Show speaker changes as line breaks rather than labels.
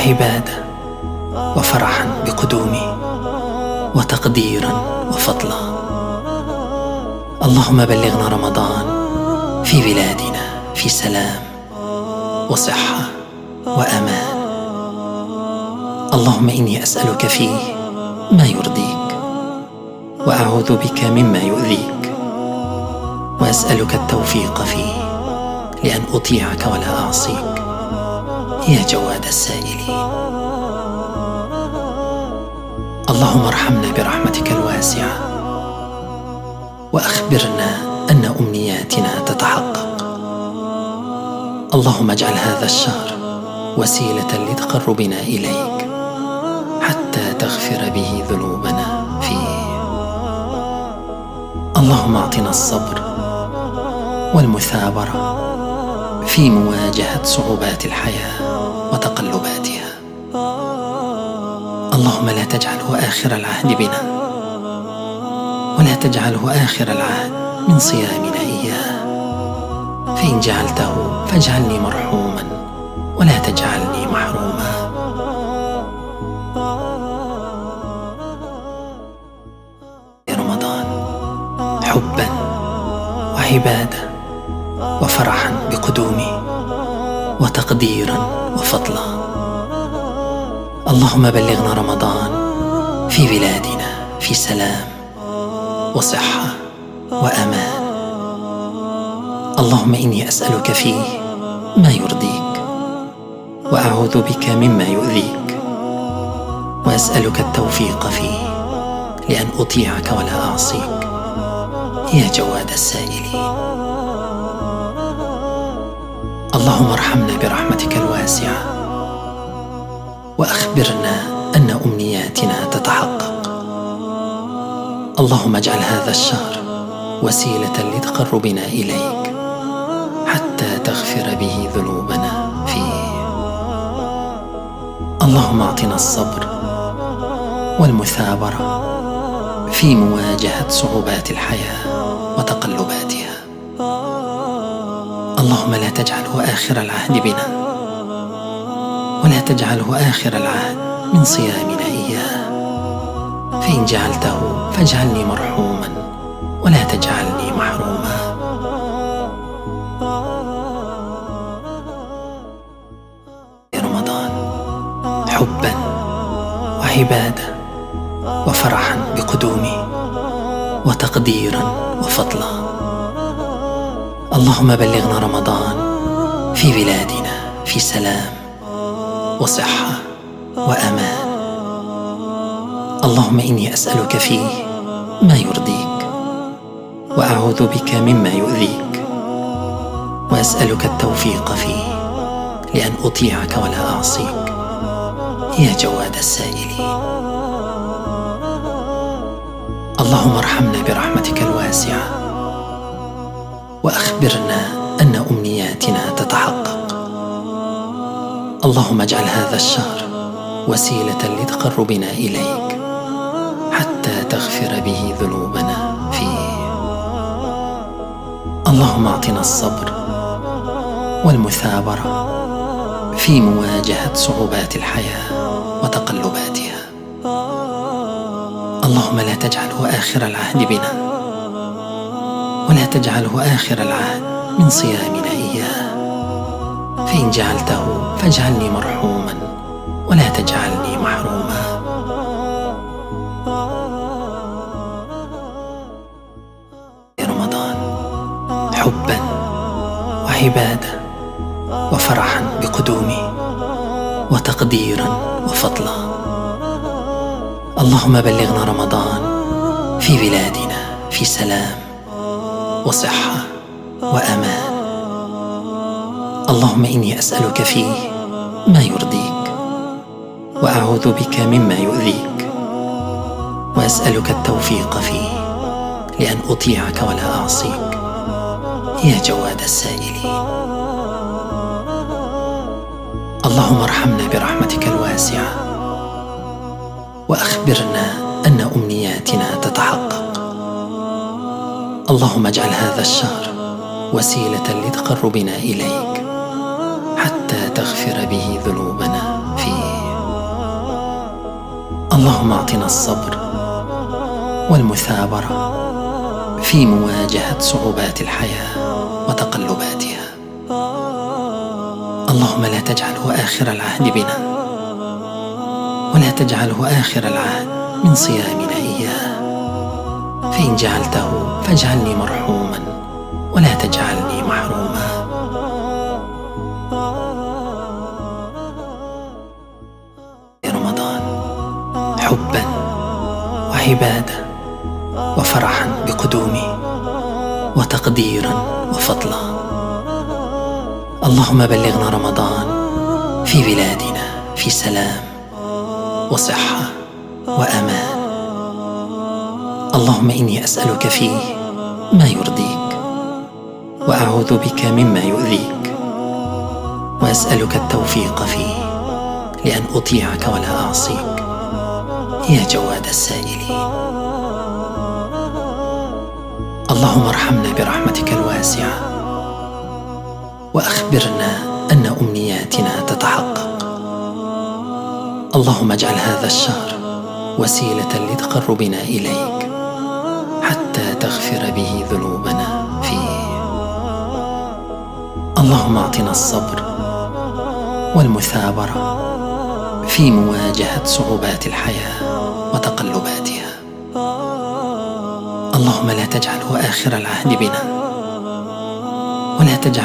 وعبادة وفرحا بقدومي وتقديرا وفضلا. اللهم بلغنا رمضان في بلادنا في سلام وصحة وأمان. اللهم إني أسألك فيه ما يرضيك، وأعوذ بك مما يؤذيك، وأسألك التوفيق فيه لأن أطيعك ولا أعصيك يا جواد السائلين. اللهم ارحمنا برحمتك الواسعة، وأخبرنا أن أمنياتنا تتحقق. اللهم اجعل هذا الشهر وسيلة لتقربنا إليك حتى تغفر به ذنوبنا فيه. اللهم اعطنا الصبر والمثابرة في مواجهة صعوبات الحياة وتقلباتها. اللهم لا تجعله آخر العهد بنا، ولا تجعله آخر العهد من صيامنا إياه، فإن جعلته فاجعلني مرحوما ولا تجعلني محروما. يا رمضان حبا وعبادة وفرحا بقدومي وتقديرا وفضلا. اللهم بلغنا رمضان في بلادنا في سلام وصحة وأمان. اللهم إني أسألك فيه ما يرضيك، وأعوذ بك مما يؤذيك، وأسألك التوفيق فيه لأن أطيعك ولا أعصيك يا جواد السائلين. اللهم ارحمنا برحمتك الواسعة، وأخبرنا أن أمنياتنا تتحقق. اللهم اجعل هذا الشهر وسيلة لتقربنا إليك حتى تغفر به ذنوبنا فيه. اللهم اعطنا الصبر والمثابرة في مواجهة صعوبات الحياة وتقلباتها. اللهم لا تجعله آخر العهد بنا، ولا تجعله آخر العهد من صيامنا إياه، فإن جعلته فاجعلني مرحوما ولا تجعلني محروما. يا رمضان حبا وعبادة وفرحا بقدومي وتقديرا وفضلا. اللهم بلغنا رمضان في بلادنا في سلام وصحة وأمان. اللهم إني أسألك فيه ما يرضيك، وأعوذ بك مما يؤذيك، وأسألك التوفيق فيه لأن أطيعك ولا أعصيك يا جواد السائلين. اللهم ارحمنا برحمتك الواسعة، وأخبرنا أن أمنياتنا تتحقق. اللهم اجعل هذا الشهر وسيلة لتقربنا إليك حتى تغفر به ذنوبنا فيه. اللهم اعطنا الصبر والمثابرة في مواجهة صعوبات الحياة وتقلباتها. اللهم لا تجعله آخر العهد بنا، ولا تجعله آخر العهد من صيامنا إياه، فإن جعلته فاجعلني مرحوما ولا تجعلني محروما. يا رمضان حبا وعبادة وفرحا بقدومي وتقديرا وفضلا. اللهم بلغنا رمضان في بلادنا في سلام وصحة وأمان. اللهم إني أسألك فيه ما يرضيك، وأعوذ بك مما يؤذيك، وأسألك التوفيق فيه لأن أطيعك ولا أعصيك يا جواد السائلين. اللهم ارحمنا برحمتك الواسعة، وأخبرنا أن أمنياتنا تتحقق. اللهم اجعل هذا الشهر وسيلة لتقربنا إليك حتى تغفر به ذنوبنا فيه. اللهم اعطنا الصبر والمثابرة في مواجهة صعوبات الحياة وتقلباتها. اللهم لا تجعله آخر العهد بنا، ولا تجعله آخر العهد من صيامنا إياه، فإن جعلته فاجعلني مرحوما ولا تجعلني محروما. رمضان حبا وعبادة وفرحا بقدومه وتقديرا وفضلا. اللهم بلغنا رمضان في بلادنا في سلام وصحة وأمان. اللهم إني أسألك فيه ما يرضيك، وأعوذ بك مما يؤذيك، وأسألك التوفيق فيه لأن أطيعك ولا أعصيك يا جواد السائلين. اللهم ارحمنا برحمتك الواسعة، وأخبرنا أن أمنياتنا تتحقق. اللهم اجعل هذا الشهر وسيلة لتقربنا إليك حتى تغفر به ذنوبنا فيه. اللهم اعطنا الصبر والمثابرة في مواجهة صعوبات الحياة وتقلباتها. اللهم لا تجعله آخر العهد بنا، ولا تجعل